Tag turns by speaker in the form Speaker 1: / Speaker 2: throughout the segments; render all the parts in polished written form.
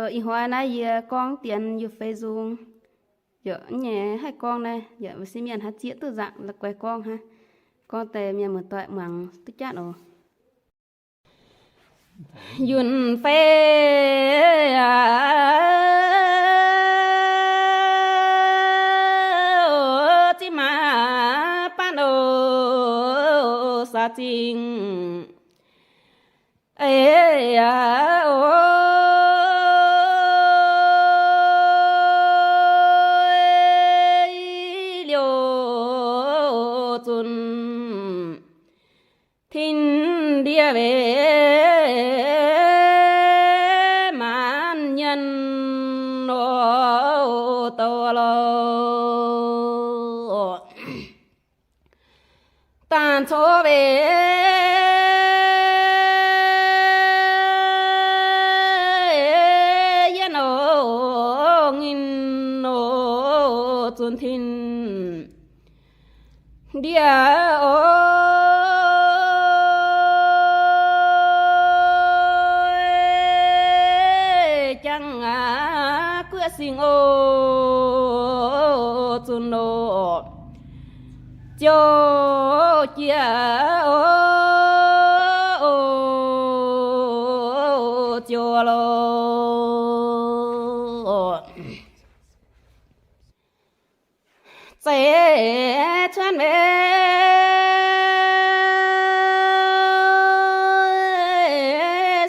Speaker 1: Ý hoa này giờ con tiền giờ phây Zung giờ nhẹ hai con này giờ mình xin miền hát chia từ dạng là quay con ha con tè miền một toại mảng tức chát rồi Dung Phe chỉ mà pan ô sa chinh ê thiên địa về man nhân ô tô lô tan cho về yên ô nghìn ô tuân thiên địa ô quyết sinh ô chun ô cho chia ô cho lô sẽ chân về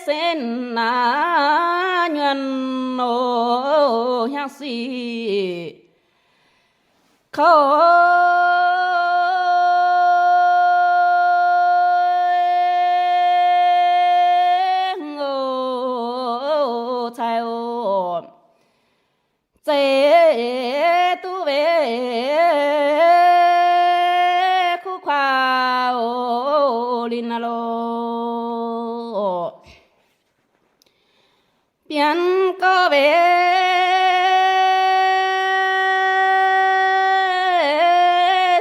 Speaker 1: sen na nhuần ô nhạc sĩ khâu ngô chai ô chế tu về khu khoa ô linh lô biến có về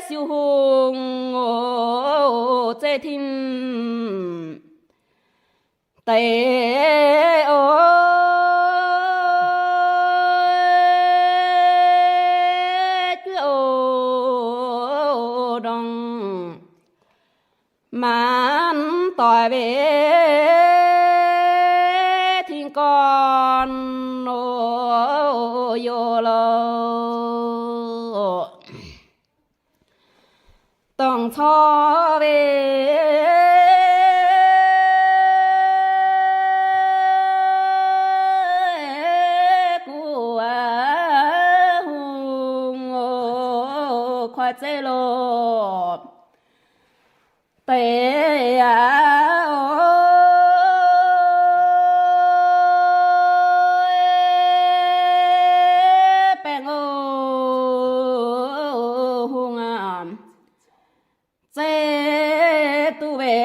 Speaker 1: siêu hùng ô chế thinh tê ô chúa ô đông mãn tỏi về thiên con ô yo lô tổng cho về của hùng ô khoa chế lô tê tu về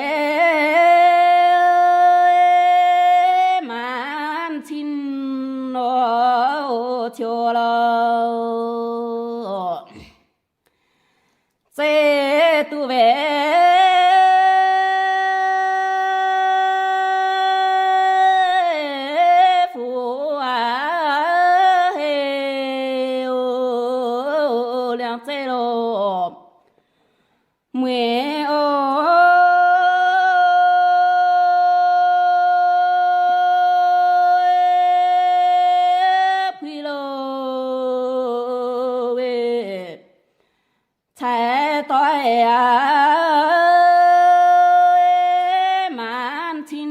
Speaker 1: man chín nó chiều lô sẽ tu về phù à hê ô liang chế lô mười ô phi lô về trái tỏi man chín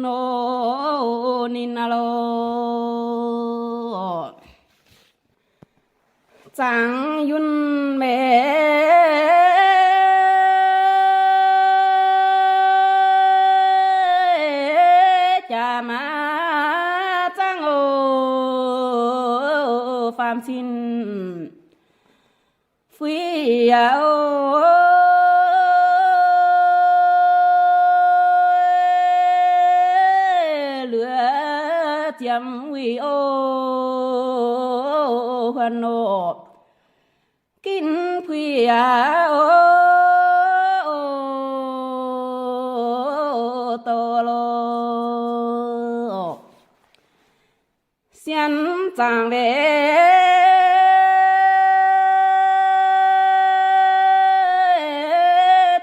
Speaker 1: nô nín lô trang yun mẹ trang ô phạm xin phi ô lửa tiêm uy ô hoàn ô kinh phi ô tô lô xiên trang về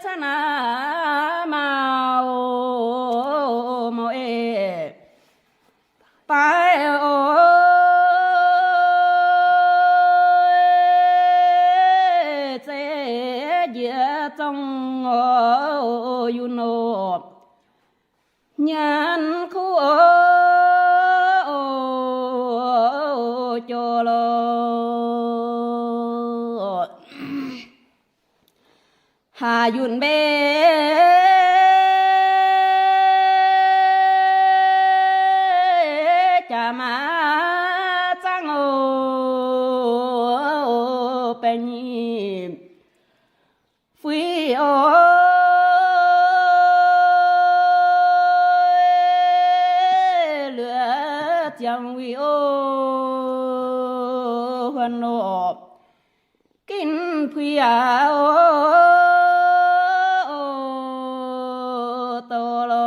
Speaker 1: chân màu màu tai ôi chế địa trong you know nhân khu cho lo hà yun bê chả mà trang ô bên nhịp phi ô lửa chẳng vì ô hoàn nộp kinh phi ô tô lô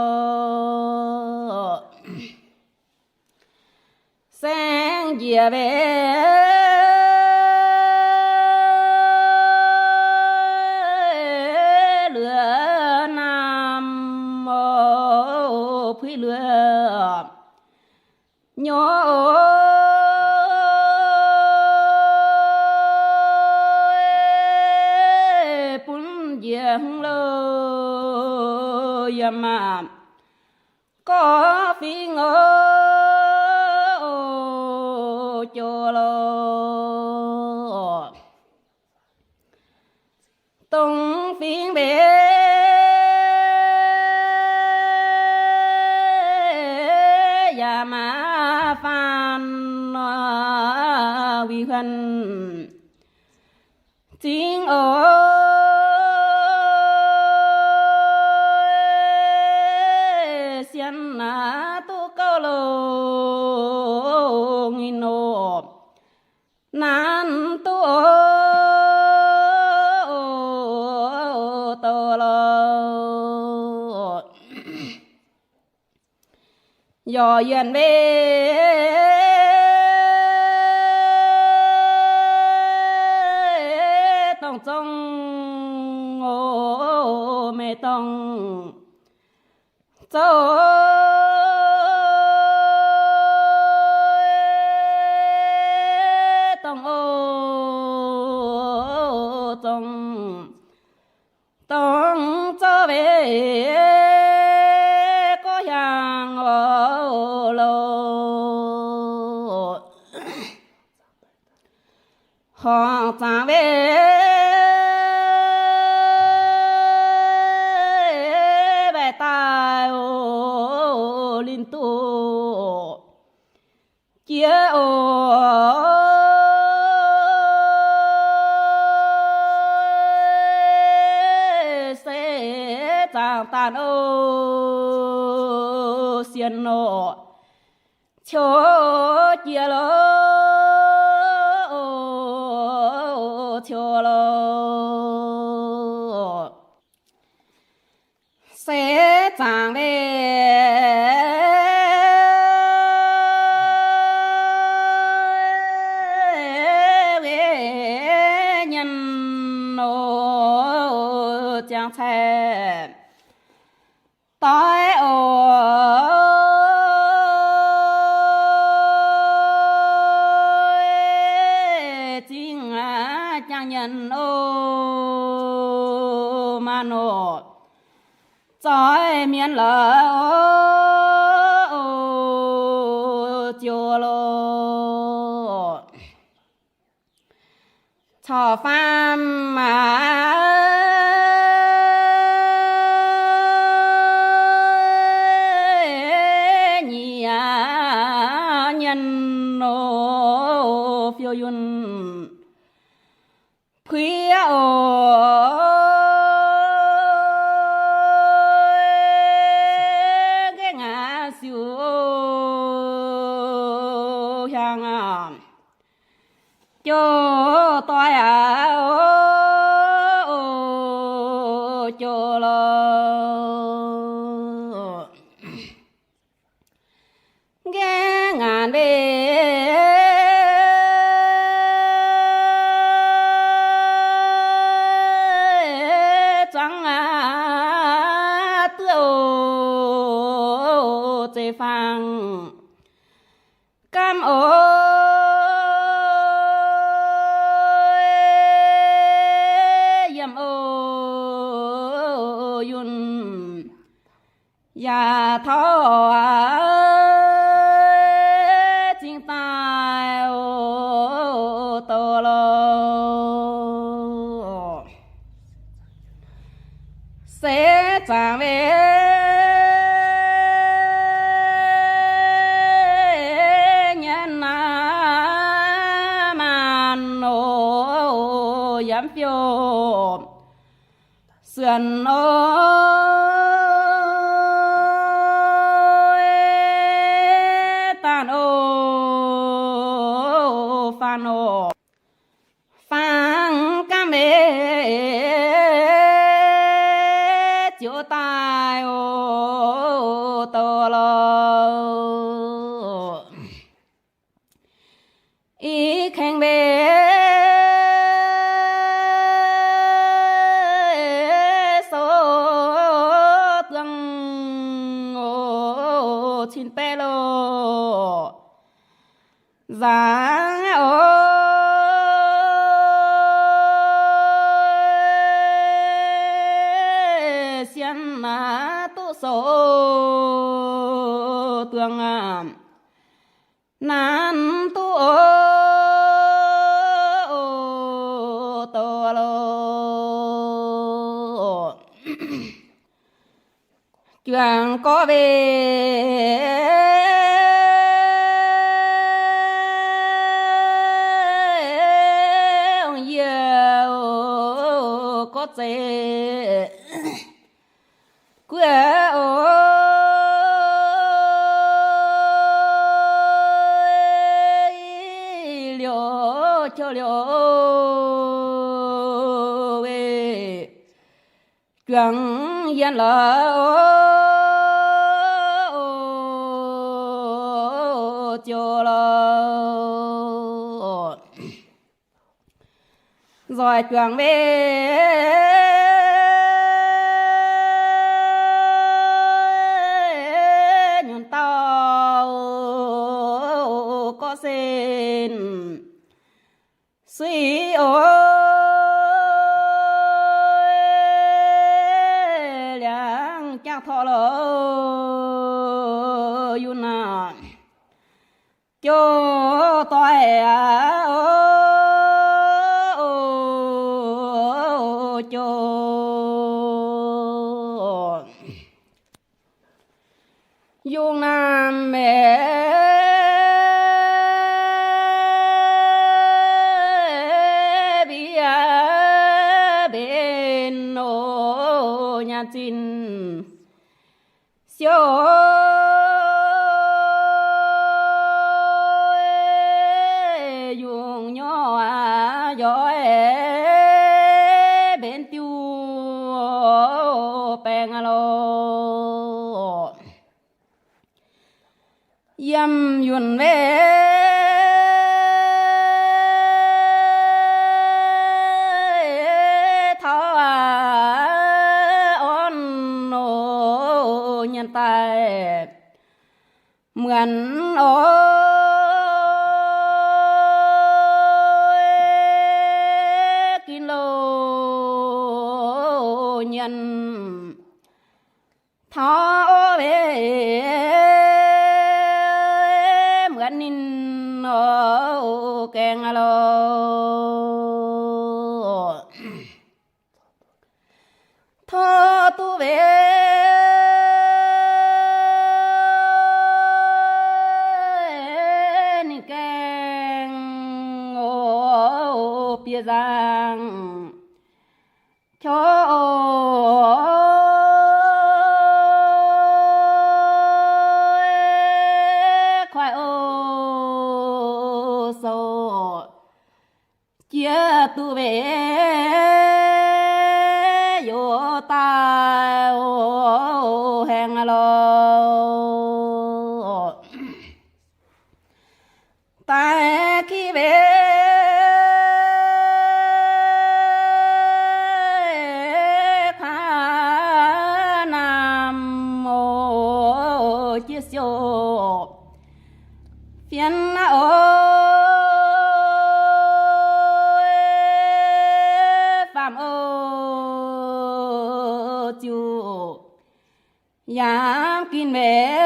Speaker 1: sang dìa về lửa nam ô phi lửa nhỏ bún giang lô mà có phi ngô cho lo tung phiên bể và mà phan vi huân tiếng ơi xiên tu câu lô nghi nộp nan tu tô lô do yên bê tông trong ô mê tông châu tông ô tông tông cho về có hàng ô lô họ trả về về tai ô linh tu chia ô sẽ chẳng tàn ô xiên nộ chỗ chia lô cho lo sẽ chẳng về nhân nô chẳng thể tối ô nhân ô ma nô trói miền lỡ ô chiều lô cho pham mà nhị nhân ô phiêu yun khuya cái ngã siêu hàng cho tôi cho lo cái ngàn về cam ơi yam ơi yun ya thọ chính tài ô tô lô sẽ trả về nhân màn ô yếm phiêu sườn ôi tàn ô phan ô phang cam chiếu tai ô tô lô ý khen bê số tương ô chín pê lô giá xiên má tu số tương nan tu tô lô chuyện có về có thể quê ơi liều cho liều về chuyện yên là cho là rồi chuyện về nhuận tao có xin suy ôi làng chắc thọ lỡ yun à cho tôi cho dung nam mẹ bia bên ô nhà chín siêu dùng nhỏ giỏi bên tiêu bèn alo yam yun về thọ on ô nhân tài mượn ôi kilo nhân thọ về mượn in ô kèn alo thọ tu về bia giang cho khoai ô sâu chia tu về yo ta ô hèn alo ta khi về chia sẻ phiền ôi phạm ơi chú yam kín về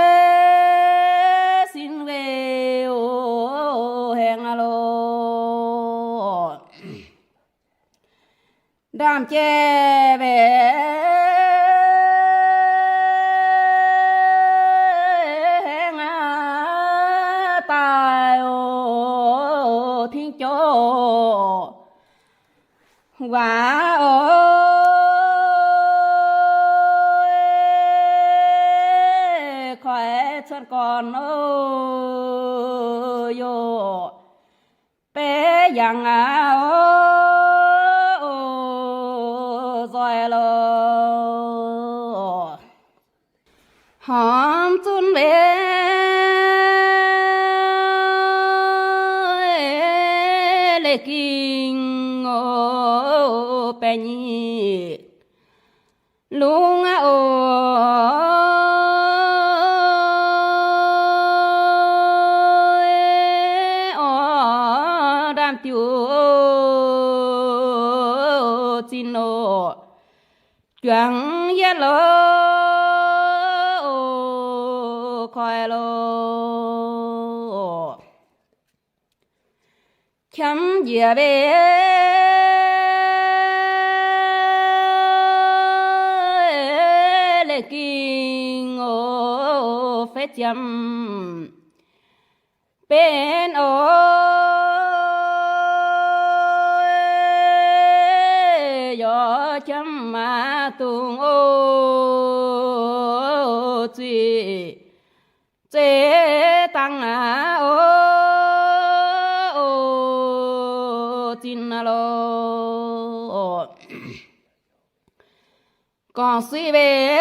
Speaker 1: xin về ô hẹn alo đam che về hẹn tài ô thiên chỗ và ơi khỏe chân con ơi yo bé yang rồi lo hòm chun về lê kinh ô bé nhị lung đam tiêu chín ô chẳng yên lo khoai lo chấm dìa về lê kinh ô phê chấm bên ôi gió chấm mà tung ô chị chế tăng ô chín lo còn suy về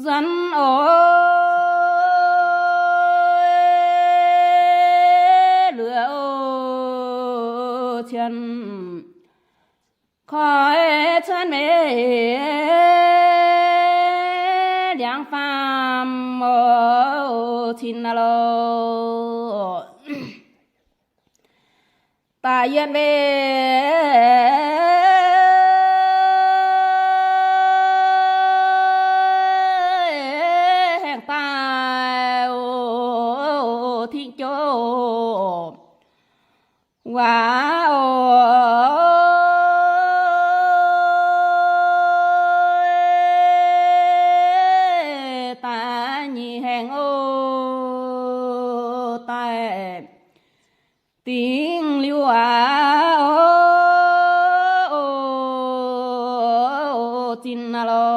Speaker 1: dân ơi lửa ô chân khỏi chân mê đang phàm ô chín lo ta yên về wow ta nhị hẹn ô ta tiếng liu tin lo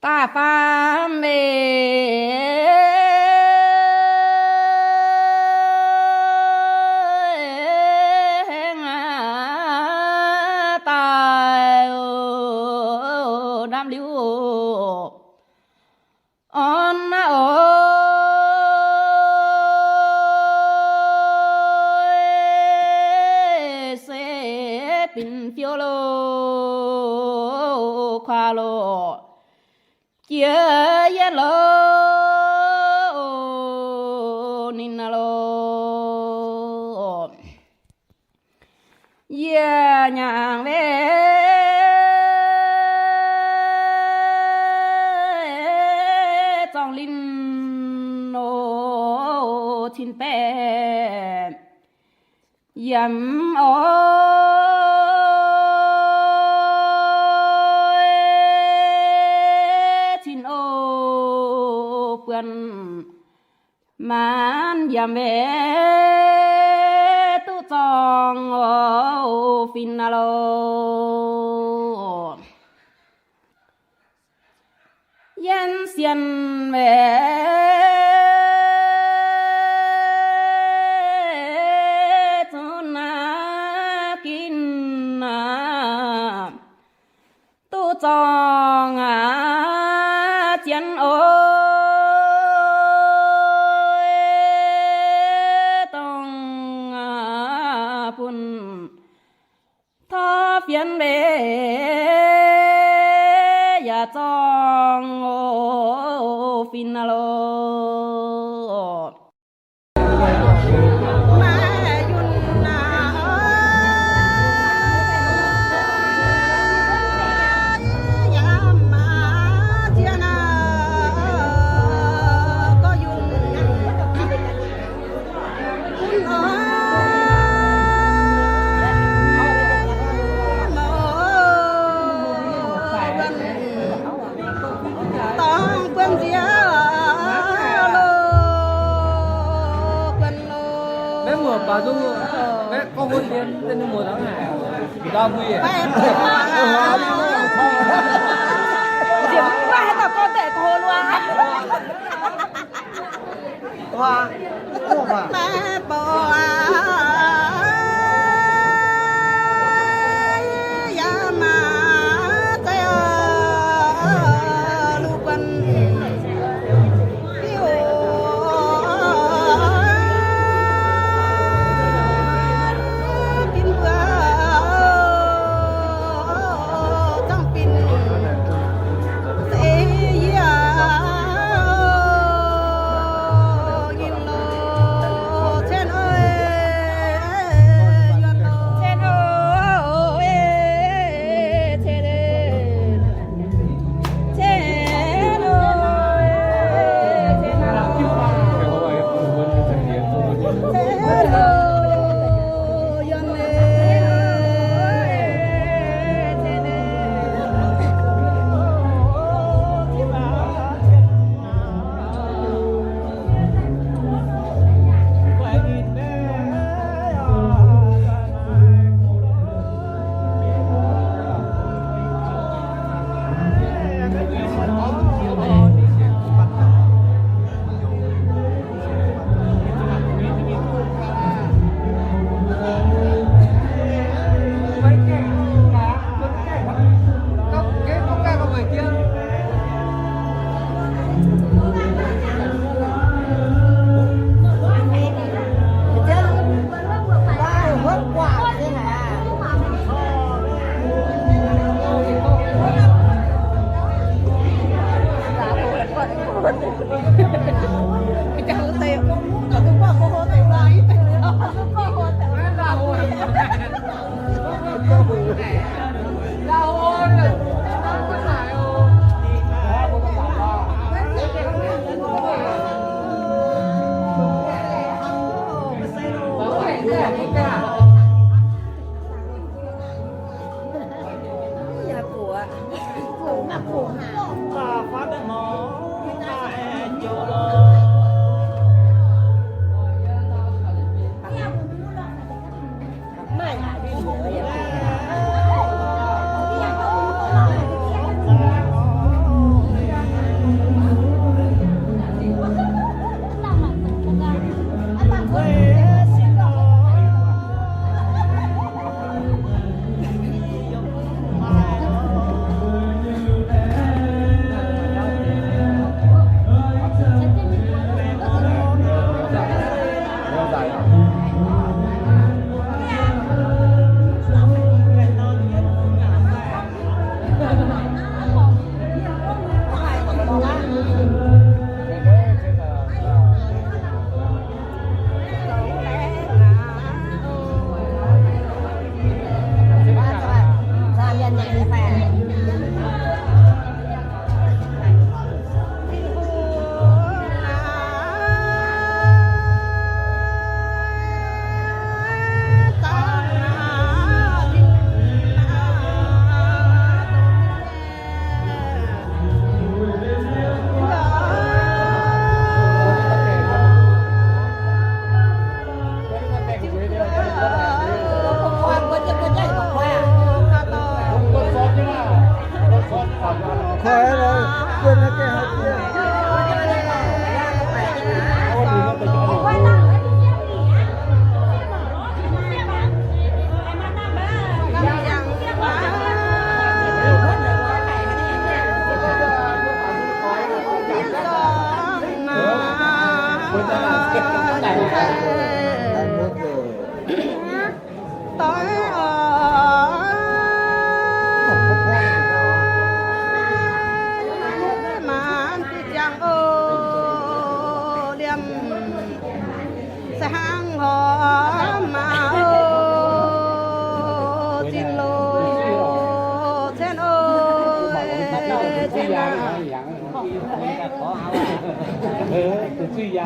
Speaker 1: ta phàm về bình phiêu lô khoa lô chia yên lô nín lô yeah nhàng về trong linh nô thiên bè yếm man yam ve tu tong o finalo yan xian ve tu na kin na tu tong chien o phiền bề ya trong ô finalo
Speaker 2: bà Dung mẹ có hôn liên tên mùa tháng này đau nguy à
Speaker 1: điểm qua hết là con tệ của hôn luôn
Speaker 3: hoa
Speaker 1: mẹ bò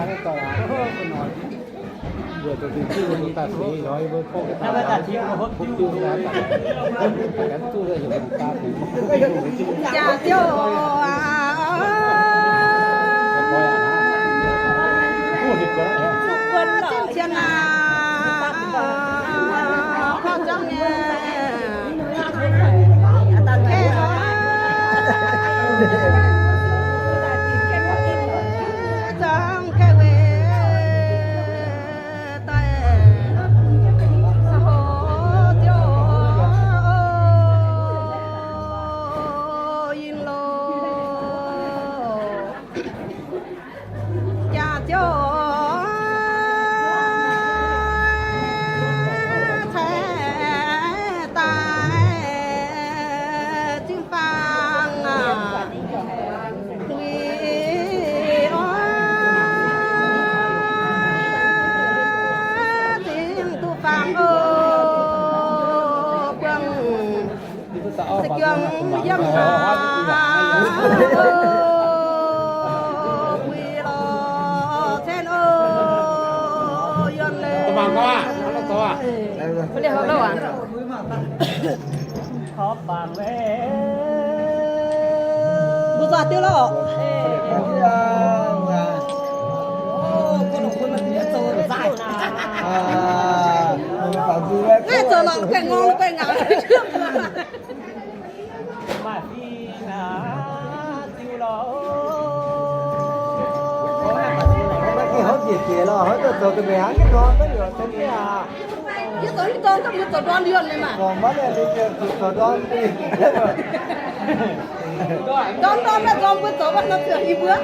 Speaker 2: cái tòa nói
Speaker 3: vừa từ từ từ chúng ta thấy nói với cô cái tao là mục tiêu là cái tu ra hiểu ta thì
Speaker 1: chào tiêu chim chiên à khó trong nhà trong cái quê tay sao hồ tiêu yên lô cha tiêu dân hà quy lo sen ơ dân lệ
Speaker 3: bằng có à nó có à
Speaker 1: có đi học đâu à
Speaker 2: khó bằng về
Speaker 1: bữa giờ tiêu lo cái giờ nó cái ngon cái ngáo trước
Speaker 2: mà khi tiêu lo
Speaker 4: cái hốt gì kia lo hốt từ cái bé cái con cái rồi cái à
Speaker 1: cái tối con trong cái tổ đoan điên này mà
Speaker 4: còn mất này đi tổ đoan đi
Speaker 1: đoan là đoan với tổ bắt nó sửa đi bước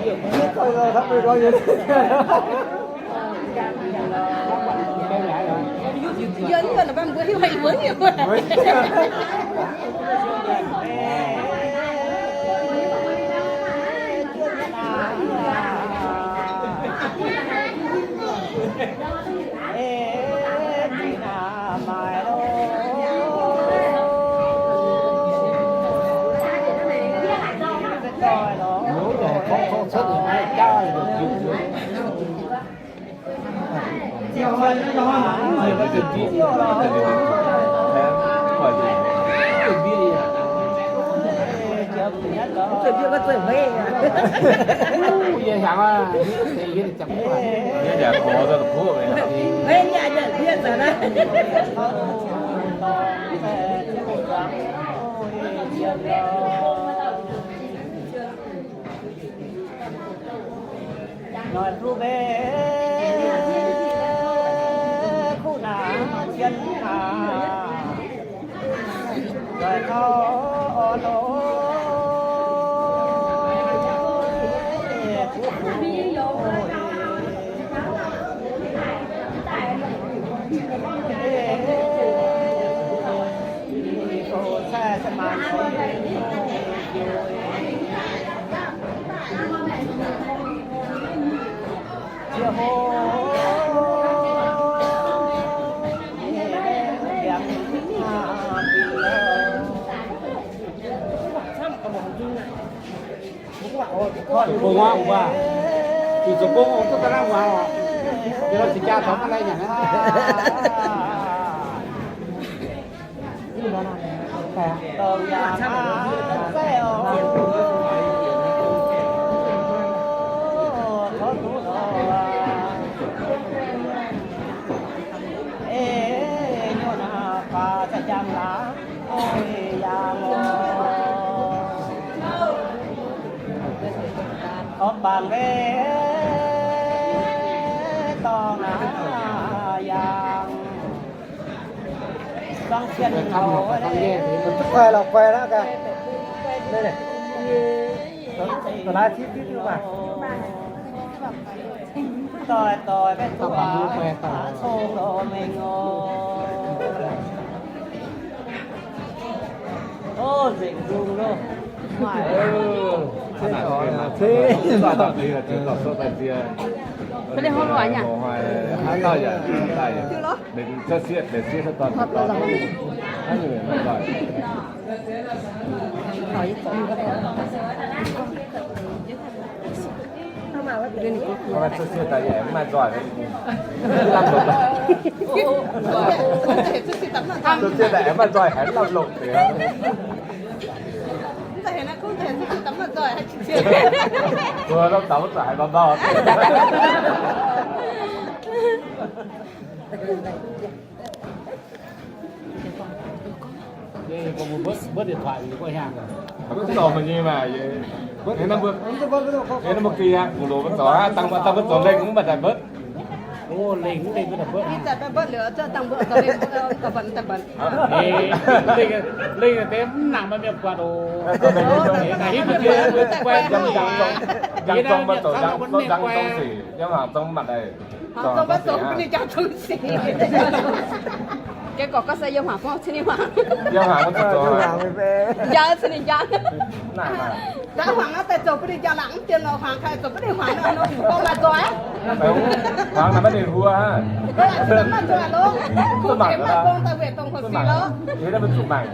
Speaker 4: biết thôi thắp đi coi gì
Speaker 1: giờ như là bạn bữa hay bữa nhiều quá
Speaker 3: không xuất được hai ca được
Speaker 4: Tôi chưa có tuổi mê
Speaker 3: giờ chẳng à thì cái chẳng phải giờ khó ra được khó vậy
Speaker 4: mê nhà nhận thiên rồi đấy
Speaker 2: nói ru bé khu nào chân à rồi nó nó
Speaker 3: cô ngoan của bà thì số cô ông tôi đang ngoan rồi giờ là chỉ cha sống ở đây nhỉ
Speaker 2: tàu nhà xe khó thú nhô na pha sa cham lá ôi ya ngô bàn về to na yang băng chân hậu
Speaker 3: nghe
Speaker 4: khoe là khoe đó kìa đây này còn ai chít chít nữa mà
Speaker 2: tôi biết tôi xô đồ mình ô dịch dùng luôn
Speaker 4: thế
Speaker 1: cái này không loại nhỉ
Speaker 3: để cho xiết toàn
Speaker 1: thật là giàu
Speaker 3: hai người rồi
Speaker 1: hỏi
Speaker 4: nó bảo
Speaker 3: mà tôi chưa tại em mà giỏi đấy làm lộn tôi chưa tại em mà giỏi hắn làm lộn thì
Speaker 5: Thế nó không thể tắm mặt giỏi hay chị chưa?
Speaker 3: vừa nó tắm giải vào bò
Speaker 4: có một bớt điện thoại thì có hàng rồi.
Speaker 3: Bớt giò mà như mà thế nó bớt thế nó một kia một đồ bớt gió tăng bớt gió lên cũng bật lại bớt.
Speaker 4: Ô lên cũng lên bớt bớt.
Speaker 5: Đi chặt bớt lửa cho tăng bớt có lên có bận tập bận.
Speaker 4: Lên là tem nặng mà miệng quạt đồ.
Speaker 3: Này hít kia quen răng trong bớt rồi răng trong xỉ nhưng mà trong mặt này.
Speaker 5: Trong bớt rồi cũng đi trong xỉ. Cái có xe yêu hoàng không xin đi hoàng.
Speaker 3: Yêu hoàng có rồi.
Speaker 5: Dạ xin đi dạ.
Speaker 3: Này mà.
Speaker 5: Dạ hoàng nó tại chỗ đi cho lắng tiền nó hoàng khai chỗ đi hoàng nó con là giỏi.
Speaker 3: Hoàng là bắt đi hùa ha.
Speaker 5: Nó là giỏi luôn. Không thể mà con ta về tổng hợp gì đó.
Speaker 3: Thế là bên chụp mảnh.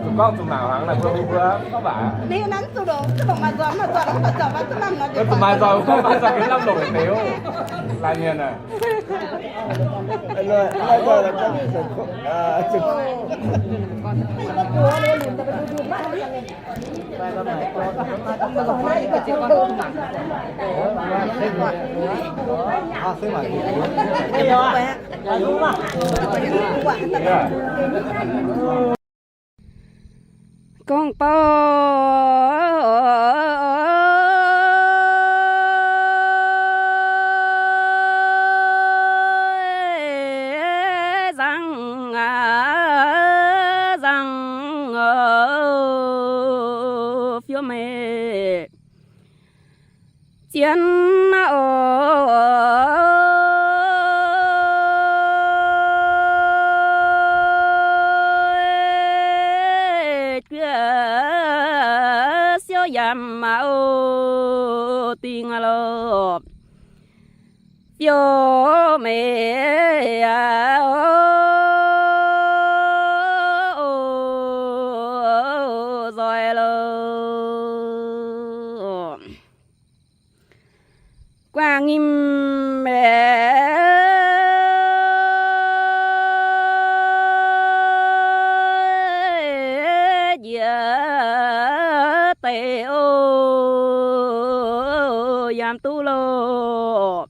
Speaker 3: Chụp con chụp nào hoàng là vừa đi vừa có bả.
Speaker 5: Đi nắn tụi đồ, chứ không mà giỏi nó phải giỏi bắt năm nó.
Speaker 3: Chụp mà giỏi không bao giờ cái 5 đổi téo. Là nhiên à.
Speaker 4: Rồi là các chụp
Speaker 1: con po phiêu mê chiến siêu yam mà tình lo phiêu mê rồi lo quang im mẹ tê ô yam tu lo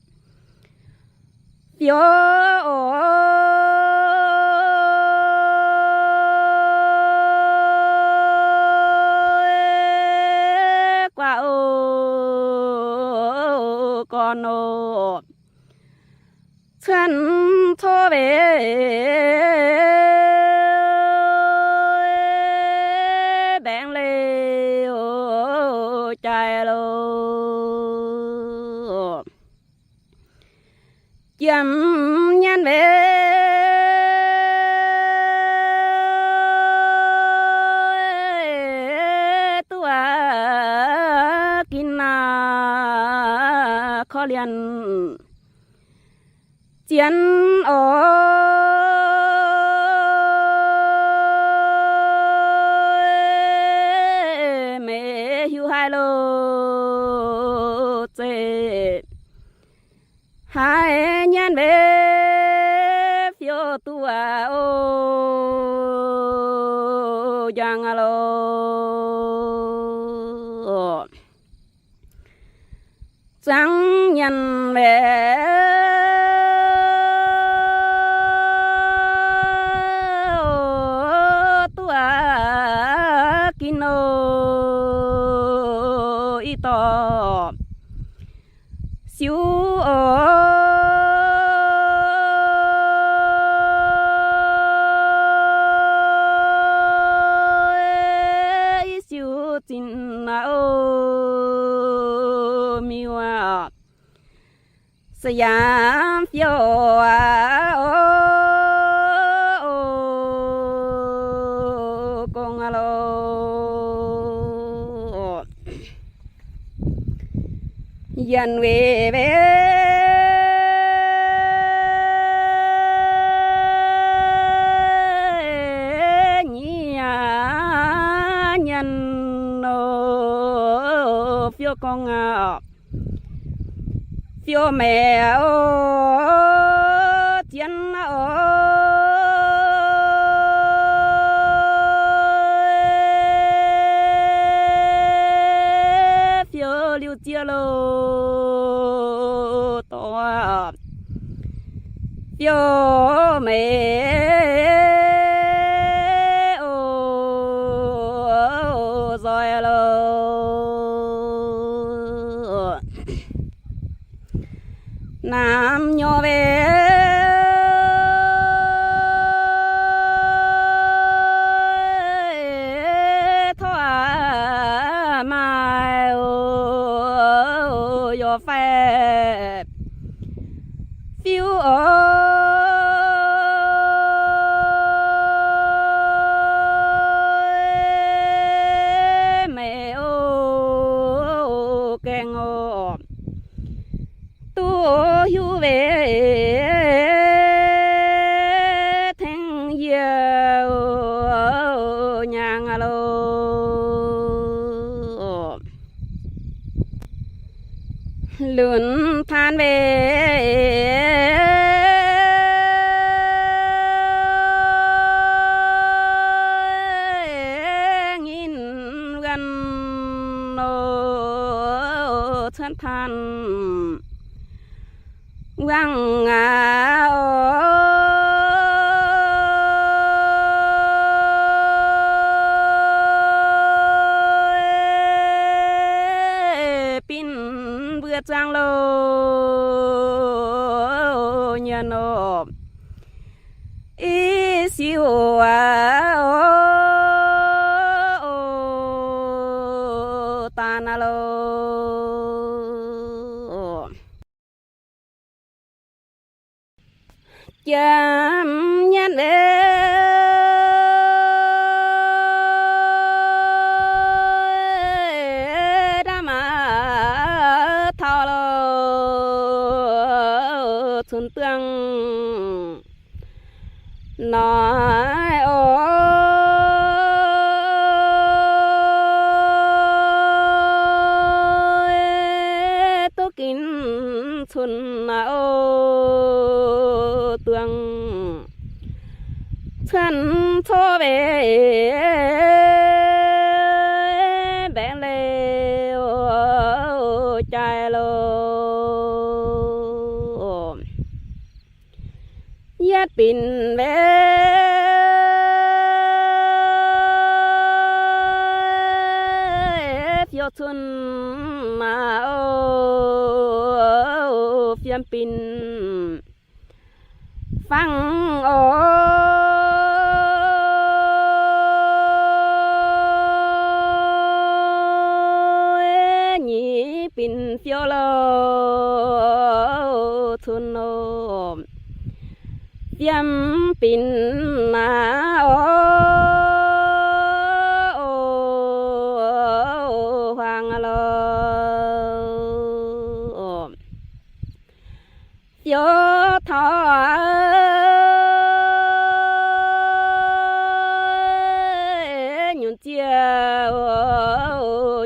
Speaker 1: phiêu qua ô con ô chân thô về bèn lê ô chạy lô chấm nhân về tua kina khó liền chiến ô mẹ hiu hai lô chê hai nhân về phiêu tua ô giang lô trắng nhân về tua kino ito siêu siêu tin miwa siyam phiêu con alo dần về nhân phiêu con phiêu mẹ chiến phiêu lưu chia lô to phiêu mẹ rồi lô nam nhỏ về thoa mai yo phê phiêu mẹ keng hiu về thanh yêu nhang alo lươn than về nghìn gần thân than quăng pin vừa trang lô nhân ôm ý siêu tan lô chăm nhân về đã mà thao lô xuân tương nói ôi tôi kín xuân tương thân thô về bé lê trai lô yết pin về phiêu xuân mà phiêm pin phăng nhị pin phiêu lô thun ôm phiêm pin mà hoàng lô phiêu thọ nhuận chiều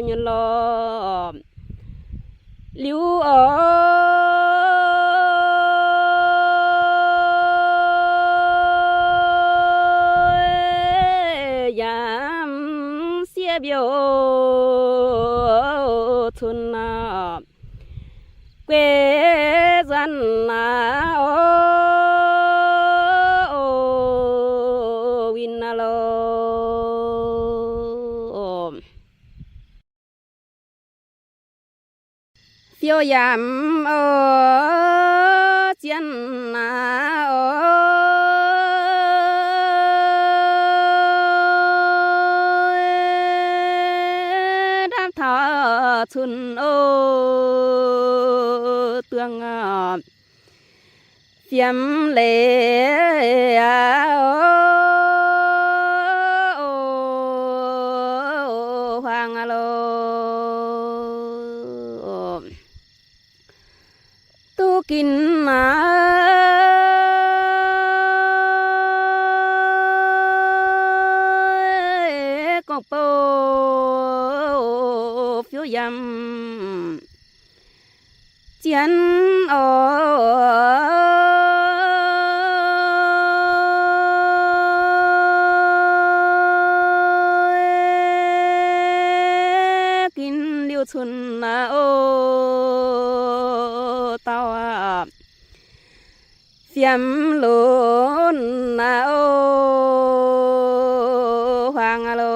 Speaker 1: nhuận lò liu giảm xia biểu thun quê dân phiêu giảm chiến đam thọ xuân tương phiếm lệ hoàng lô tu kín mà con po phiếu dầm chiến phiếm lún ô hoàng alo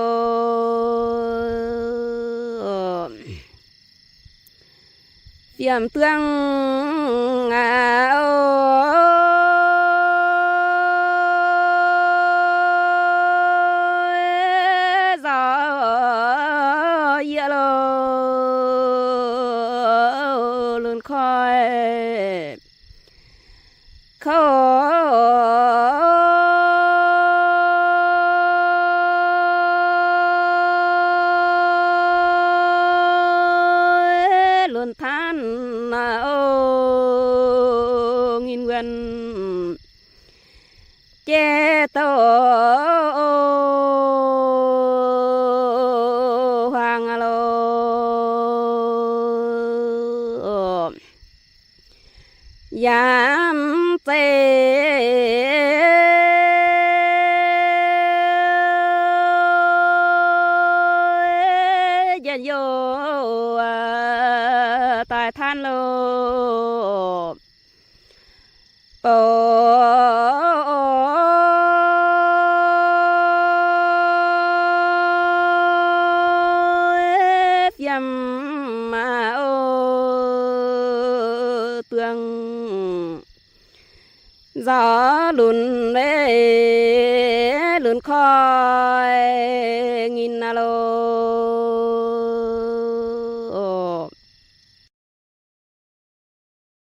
Speaker 1: phiếm tương gió yê lô luôn khói luôn than ô nghìn nguyên che tổ hoàng alo yam tê dân vô tài than lô phiếm tương gió lùn lùn khói nghìn alo